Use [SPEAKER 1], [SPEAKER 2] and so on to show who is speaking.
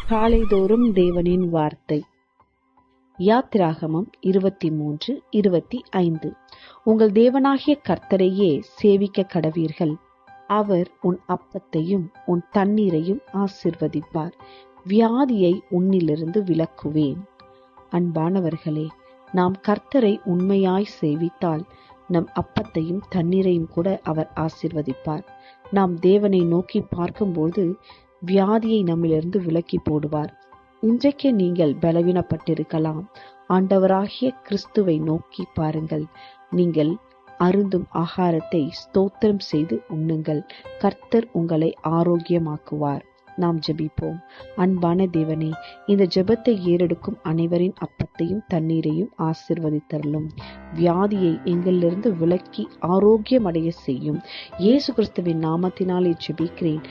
[SPEAKER 1] காலைதோறும் தேவனின் வார்த்தை. யாத்திராகமம் 23:25. உங்கள் தேவனாகிய கர்த்தரையே சேவிக்க கடவீர்கள். அவர் உன் அப்பத்தையும் உன் தண்ணீரையும் ஆசீர்வதிப்பார். வியாதியை உன்னிலிருந்து விலக்குவேன். அன்பானவர்களே, நாம் கர்த்தரை உண்மையாய் சேவித்தால் நம் அப்பத்தையும் தண்ணீரையும் கூட அவர் ஆசீர்வதிப்பார். நாம் தேவனை நோக்கி பார்க்கும்போது வியாதியை நம்மிலிருந்து விலக்கி போடுவார். இன்றைக்கு நீங்கள் பலவீனப்பட்டிருக்கலாம். ஆண்டவராகிய கிறிஸ்துவை நோக்கி பாருங்கள். நீங்கள் அருந்தும் ஆகாரத்தை ஸ்தோத்திரம் செய்து உண்ணுங்கள். கர்த்தர் உங்களை ஆரோக்கியமாக்குவார். நாம் ஜெபிப்போம். அன்பான தேவனே, இந்த ஜெபத்தை ஏறெடுக்கும் அனைவரின் அப்பத்தையும் தண்ணீரையும் ஆசீர்வதித்தருளும். வியாதியை எங்களிலிருந்து விலக்கி ஆரோக்கியம் அடைய செய்யும். இயேசு கிறிஸ்துவின் நாமத்தினாலே ஜெபிக்கிறேன்.